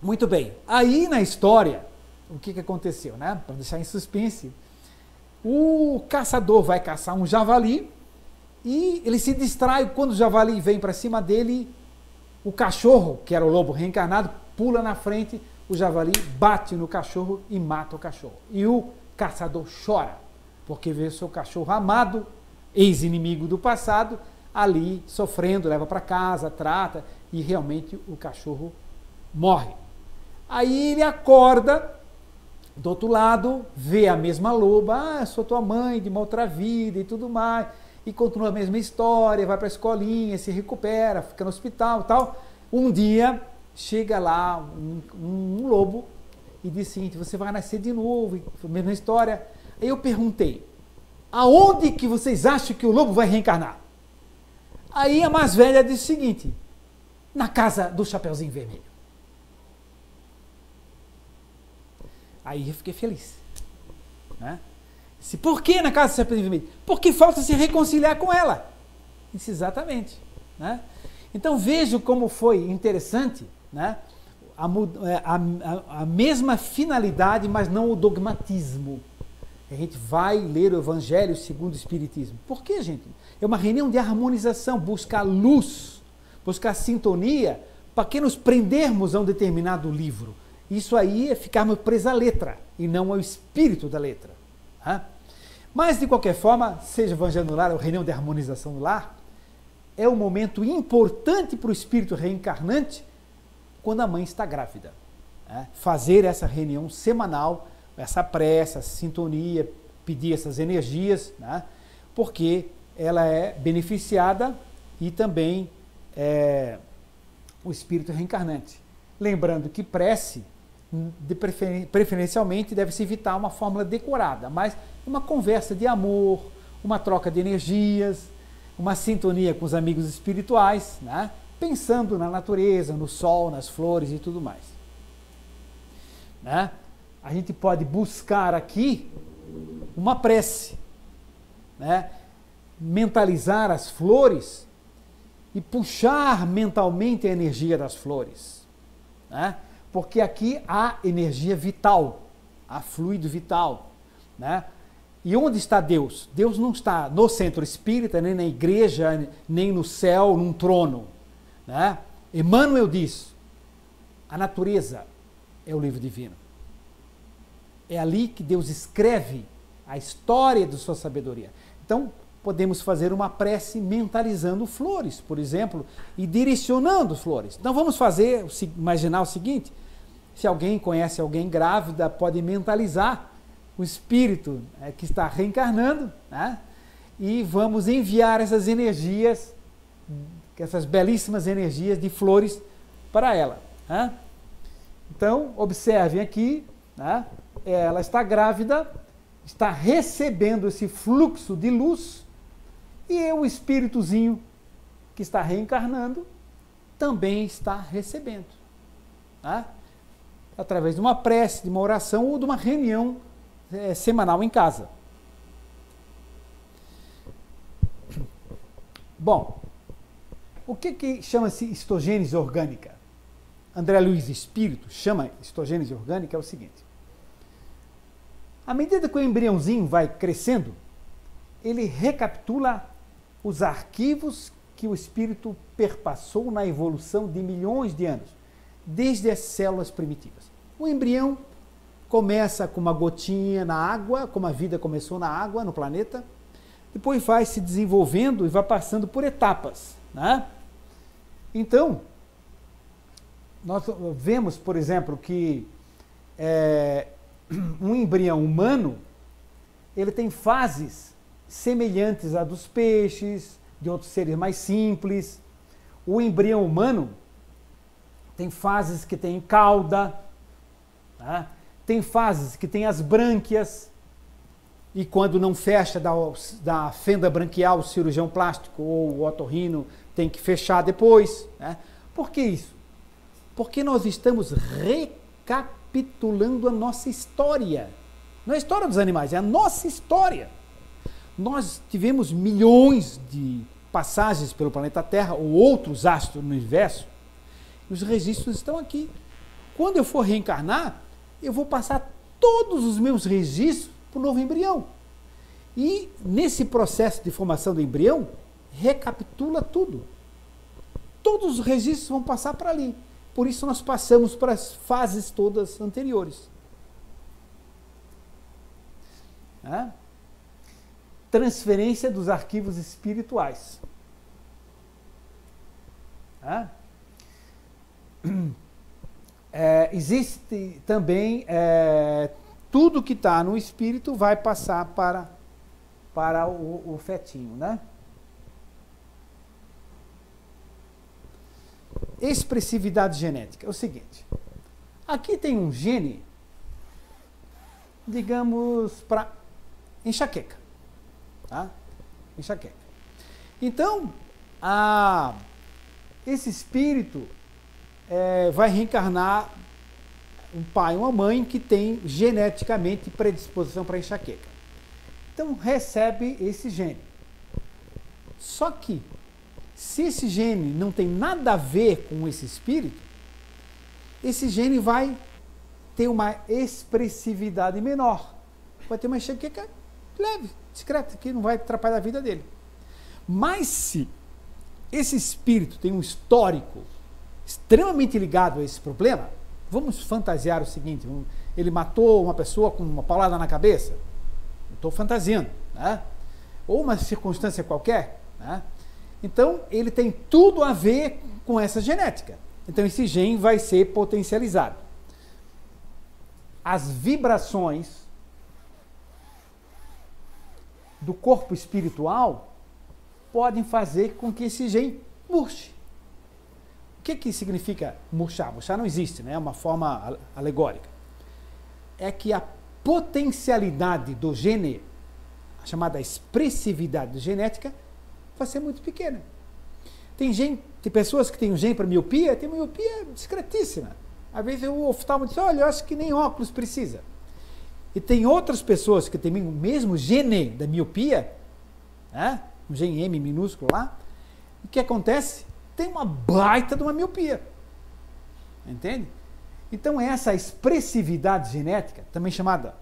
Muito bem, aí na história, o que aconteceu, né? Para deixar em suspense, o caçador vai caçar um javali, e ele se distrai, quando o javali vem para cima dele, o cachorro, que era o lobo reencarnado, pula na frente, o javali bate no cachorro e mata o cachorro. E o caçador chora, porque vê o seu cachorro amado, ex-inimigo do passado, ali sofrendo, leva para casa, trata, e realmente o cachorro morre. Aí ele acorda, do outro lado, vê a mesma loba, sou tua mãe de uma outra vida e tudo mais, e continua a mesma história, vai para a escolinha, se recupera, fica no hospital e tal. Um dia chega lá um lobo e diz o seguinte, você vai nascer de novo, a mesma história. Aí eu perguntei, aonde que vocês acham que o lobo vai reencarnar? Aí a mais velha disse o seguinte: na casa do Chapeuzinho Vermelho. Aí eu fiquei feliz. Né? Disse, por que na casa do Chapeuzinho Vermelho? Porque falta se reconciliar com ela. Disse, exatamente. Né? Então vejo como foi interessante, né? A mesma finalidade, mas não o dogmatismo. A gente vai ler o Evangelho segundo o Espiritismo. Por quê, gente? É uma reunião de harmonização, buscar luz, buscar sintonia, para que nos prendermos a um determinado livro. Isso aí é ficarmos presos à letra, e não ao espírito da letra. Né? Mas, de qualquer forma, seja Evangelho no Lar ou reunião de harmonização no lar, é um momento importante para o espírito reencarnante quando a mãe está grávida. Né? Fazer essa reunião semanal, essa prece, essa sintonia, pedir essas energias, né? Porque ela é beneficiada e também o espírito reencarnante. Lembrando que prece, preferencialmente, deve-se evitar uma fórmula decorada, mas uma conversa de amor, uma troca de energias, uma sintonia com os amigos espirituais, né? Pensando na natureza, no sol, nas flores e tudo mais. Né? A gente pode buscar aqui uma prece, né? Mentalizar as flores e puxar mentalmente a energia das flores, né? Porque aqui há energia vital, há fluido vital, né? E onde está Deus? Deus não está no centro espírita, nem na igreja, nem no céu, num trono, né? Emmanuel diz, a natureza é o livro divino. É ali que Deus escreve a história de sua sabedoria. Então, podemos fazer uma prece mentalizando flores, por exemplo, e direcionando flores. Então, vamos fazer, imaginar o seguinte, se alguém conhece alguém grávida, pode mentalizar o espírito que está reencarnando, né? E vamos enviar essas energias, essas belíssimas energias de flores para ela. Né? Então, observem aqui, né? Ela está grávida, está recebendo esse fluxo de luz, e o espíritozinho que está reencarnando também está recebendo. Né? Através de uma prece, de uma oração ou de uma reunião semanal em casa. Bom, o que chama-se histogênese orgânica? André Luiz Espírito chama histogênese orgânica é o seguinte: à medida que o embriãozinho vai crescendo, ele recapitula os arquivos que o espírito perpassou na evolução de milhões de anos, desde as células primitivas. O embrião começa com uma gotinha na água, como a vida começou na água, no planeta, depois vai se desenvolvendo e vai passando por etapas. Né? Então, nós vemos, por exemplo, que um embrião humano, ele tem fases semelhantes à dos peixes, de outros seres mais simples. O embrião humano tem fases que tem cauda, tá? Tem fases que tem as brânquias, e quando não fecha da fenda branquial, o cirurgião plástico ou o otorrino tem que fechar depois. Né? Por que isso? Porque nós estamos recapitulando a nossa história. Não é a história dos animais, é a nossa história. Nós tivemos milhões de passagens pelo planeta Terra ou outros astros no universo, e os registros estão aqui. Quando eu for reencarnar, eu vou passar todos os meus registros para o novo embrião. E nesse processo de formação do embrião, recapitula tudo. Todos os registros vão passar para ali. Por isso nós passamos para as fases todas anteriores. Transferência dos arquivos espirituais. Existe também tudo que está no espírito vai passar para o fetinho, né? Expressividade genética é o seguinte: aqui tem um gene, digamos, para enxaqueca. tá? Enxaqueca. Então, esse espírito vai reencarnar um pai ou uma mãe que tem geneticamente predisposição para enxaqueca. Então, recebe esse gene. Só que, se esse gene não tem nada a ver com esse espírito, esse gene vai ter uma expressividade menor. Vai ter uma enxaqueca leve, discreta, que não vai atrapalhar a vida dele. Mas se esse espírito tem um histórico extremamente ligado a esse problema, vamos fantasiar o seguinte, ele matou uma pessoa com uma paulada na cabeça, estou fantasiando, né? Ou uma circunstância qualquer, né? Então ele tem tudo a ver com essa genética. Então esse gene vai ser potencializado. As vibrações do corpo espiritual podem fazer com que esse gene murche. O que significa murchar? Murchar não existe, né? É uma forma alegórica. É que a potencialidade do gene, a chamada expressividade genética, vai ser muito pequena. Tem pessoas que têm um gene para miopia, tem miopia discretíssima. Às vezes o oftalmo diz, olha, eu acho que nem óculos precisa. E tem outras pessoas que têm o mesmo gene da miopia, né? Um gene M minúsculo lá. O que acontece? Tem uma baita de uma miopia. Entende? Então essa expressividade genética, também chamada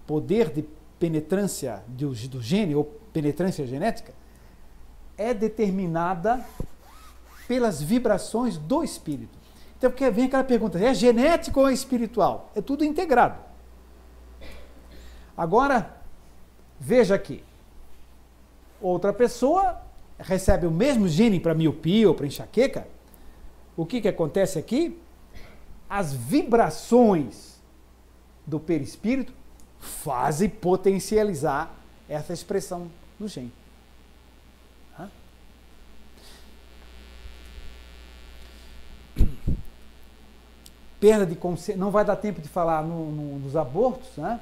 poder de penetrância do gene ou penetrância genética, é determinada pelas vibrações do espírito. Então porque vem aquela pergunta, é genético ou é espiritual? É tudo integrado. Agora, veja aqui, outra pessoa recebe o mesmo gene para miopia ou para enxaqueca, o que acontece aqui? As vibrações do perispírito fazem potencializar essa expressão do gene. Perda de consciência, não vai dar tempo de falar nos abortos, né?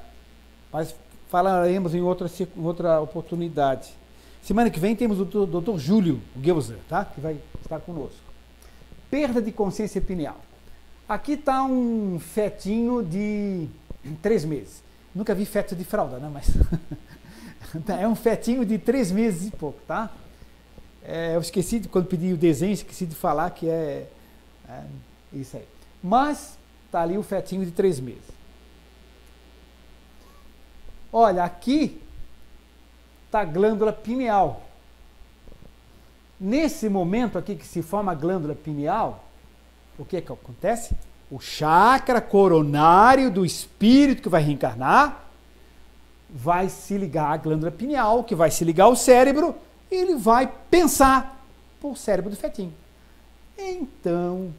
Mas falaremos em outra oportunidade. Semana que vem temos o Dr. Júlio Geuser, tá? Que vai estar conosco. Perda de consciência pineal. Aqui está um fetinho de 3 meses. Nunca vi feto de fralda, né? Mas é um fetinho de 3 meses e pouco, tá? Eu esqueci, quando pedi o desenho, esqueci de falar que é isso aí. Mas está ali o fetinho de 3 meses. Olha, aqui está a glândula pineal. Nesse momento aqui que se forma a glândula pineal, o que acontece? O chakra coronário do espírito que vai reencarnar vai se ligar à glândula pineal, que vai se ligar ao cérebro, e ele vai pensar por cérebro do fetinho. Então,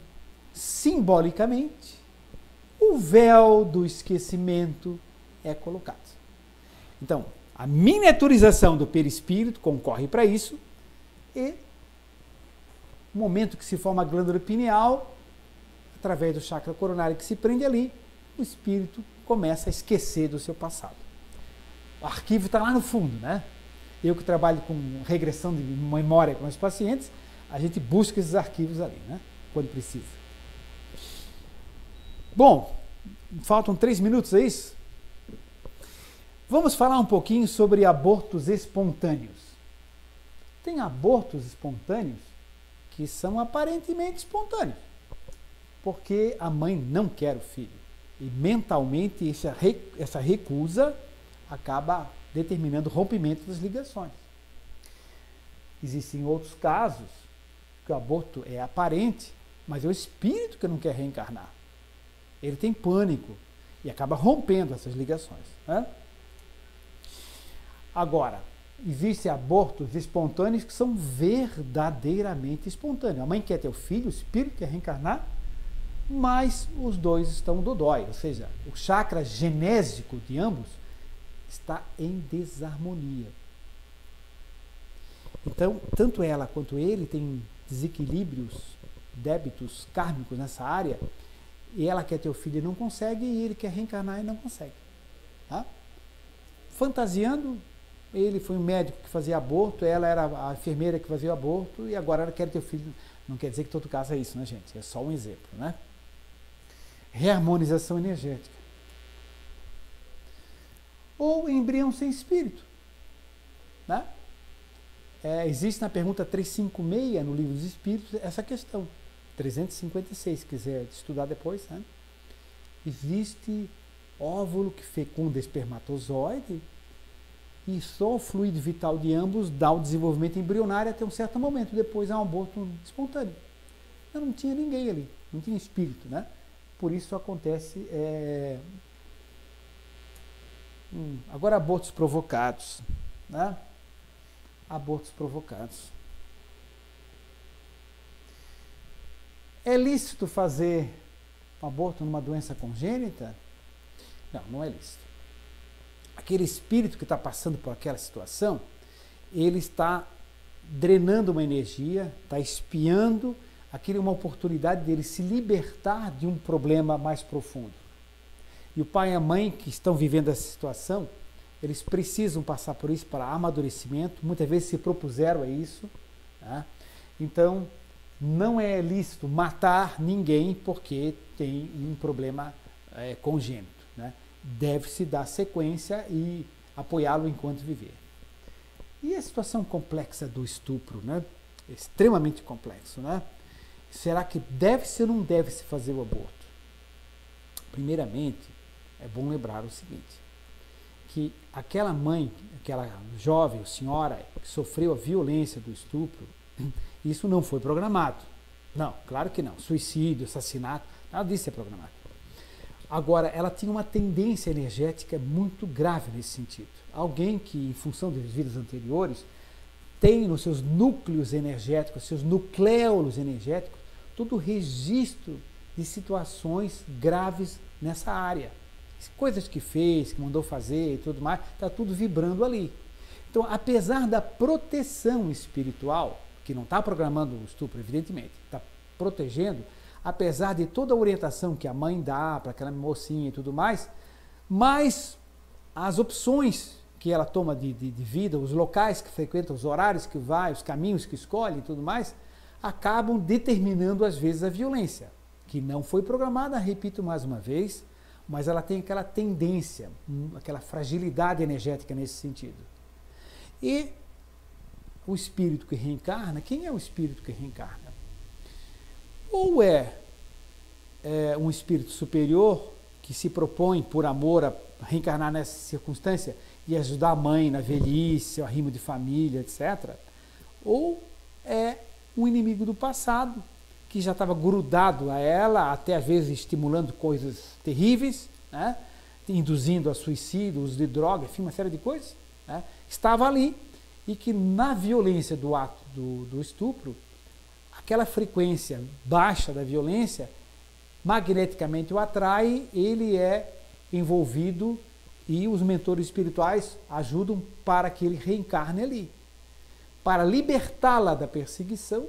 simbolicamente, o véu do esquecimento é colocado. Então, a miniaturização do perispírito concorre para isso, e no momento que se forma a glândula pineal, através do chakra coronário que se prende ali, o espírito começa a esquecer do seu passado. O arquivo está lá no fundo, né? Eu que trabalho com regressão de memória com os pacientes, a gente busca esses arquivos ali, né? Quando precisa. Bom, faltam 3 minutos, é isso? Vamos falar um pouquinho sobre abortos espontâneos. Tem abortos espontâneos que são aparentemente espontâneos, porque a mãe não quer o filho. E mentalmente essa recusa acaba determinando o rompimento das ligações. Existem outros casos que o aborto é aparente, mas é o espírito que não quer reencarnar. Ele tem pânico e acaba rompendo essas ligações, né? Agora, existem abortos espontâneos que são verdadeiramente espontâneos. A mãe quer ter o filho, o espírito quer reencarnar, mas os dois estão dodói, ou seja, o chakra genésico de ambos está em desarmonia. Então, tanto ela quanto ele têm desequilíbrios, débitos kármicos nessa área, e ela quer ter o filho e não consegue, e ele quer reencarnar e não consegue. Tá? Fantasiando, ele foi um médico que fazia aborto, ela era a enfermeira que fazia o aborto, e agora ela quer ter o filho. Não quer dizer que todo caso é isso, né, gente? É só um exemplo, né? Reharmonização energética. Ou embrião sem espírito, né? Existe na pergunta 356, no Livro dos Espíritos, essa questão. 356, se quiser estudar depois, né? Existe óvulo que fecunda espermatozoide e só o fluido vital de ambos dá o desenvolvimento embrionário até um certo momento. Depois há um aborto espontâneo. Não tinha ninguém ali, não tinha espírito, né? Por isso acontece... Agora, abortos provocados, né? Abortos provocados. É lícito fazer um aborto numa doença congênita? Não, não é lícito. Aquele espírito que está passando por aquela situação, ele está drenando uma energia, está espiando, aquilo é uma oportunidade dele se libertar de um problema mais profundo. E o pai e a mãe que estão vivendo essa situação, eles precisam passar por isso para amadurecimento, muitas vezes se propuseram a isso, tá? Então, não é lícito matar ninguém porque tem um problema congênito, né? Deve-se dar sequência e apoiá-lo enquanto viver. E a situação complexa do estupro, né? Extremamente complexo, né? Será que deve-se ou não deve-se fazer o aborto? Primeiramente, é bom lembrar o seguinte, que aquela mãe, aquela jovem, senhora, que sofreu a violência do estupro, isso não foi programado. Não, claro que não. Suicídio, assassinato, nada disso é programado. Agora, ela tinha uma tendência energética muito grave nesse sentido. Alguém que, em função das vidas anteriores, tem nos seus núcleos energéticos, seus nucléolos energéticos, todo o registro de situações graves nessa área. Coisas que fez, que mandou fazer e tudo mais, está tudo vibrando ali. Então, apesar da proteção espiritual, que não está programando o estupro, evidentemente, está protegendo, apesar de toda a orientação que a mãe dá para aquela mocinha e tudo mais, mas as opções que ela toma de vida, os locais que frequenta, os horários que vai, os caminhos que escolhe e tudo mais, acabam determinando às vezes a violência, que não foi programada, repito mais uma vez, mas ela tem aquela tendência, aquela fragilidade energética nesse sentido. E o espírito que reencarna, quem é o espírito que reencarna? Ou é um espírito superior que se propõe, por amor, a reencarnar nessa circunstância e ajudar a mãe na velhice, o arrimo de família, etc. Ou é um inimigo do passado, que já estava grudado a ela, até às vezes estimulando coisas terríveis, né? Induzindo a suicídio, uso de droga, enfim, uma série de coisas, né? Estava ali e que na violência do ato do estupro, aquela frequência baixa da violência magneticamente o atrai, ele é envolvido e os mentores espirituais ajudam para que ele reencarne ali, para libertá-la da perseguição,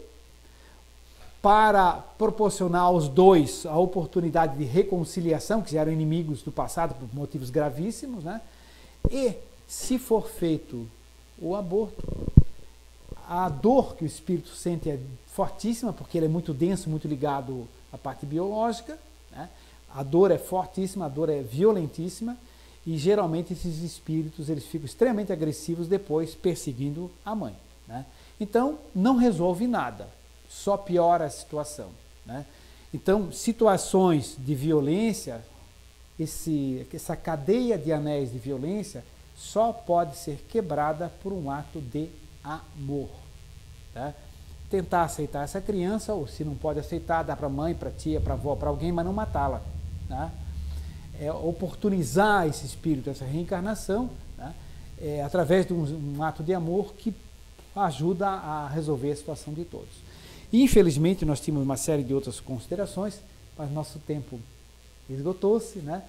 para proporcionar aos dois a oportunidade de reconciliação, que já eram inimigos do passado por motivos gravíssimos, né? E, se for feito o aborto, a dor que o espírito sente é fortíssima, porque ele é muito denso, muito ligado à parte biológica, né? A dor é fortíssima, a dor é violentíssima, e geralmente esses espíritos eles ficam extremamente agressivos depois, perseguindo a mãe, né? Então, não resolve nada, só piora a situação, né? Então, situações de violência, essa cadeia de anéis de violência só pode ser quebrada por um ato de amor, tá? Tentar aceitar essa criança, ou se não pode aceitar, dar para a mãe, para a tia, para a avó, para alguém, mas não matá-la, tá? Oportunizar esse espírito, essa reencarnação, tá? Através de um ato de amor que ajuda a resolver a situação de todos. Infelizmente, nós tínhamos uma série de outras considerações, mas nosso tempo esgotou-se, né?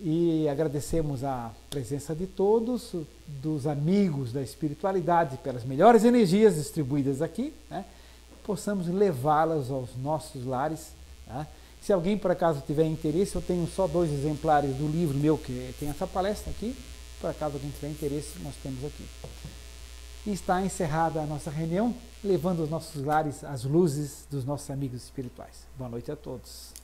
E agradecemos a presença de todos, dos amigos da espiritualidade, pelas melhores energias distribuídas aqui, né? Possamos levá-las aos nossos lares, tá? Se alguém por acaso tiver interesse, eu tenho só 2 exemplares do livro meu que tem essa palestra aqui, por acaso alguém tiver interesse, nós temos aqui. E está encerrada a nossa reunião, levando os nossos lares às luzes dos nossos amigos espirituais. Boa noite a todos.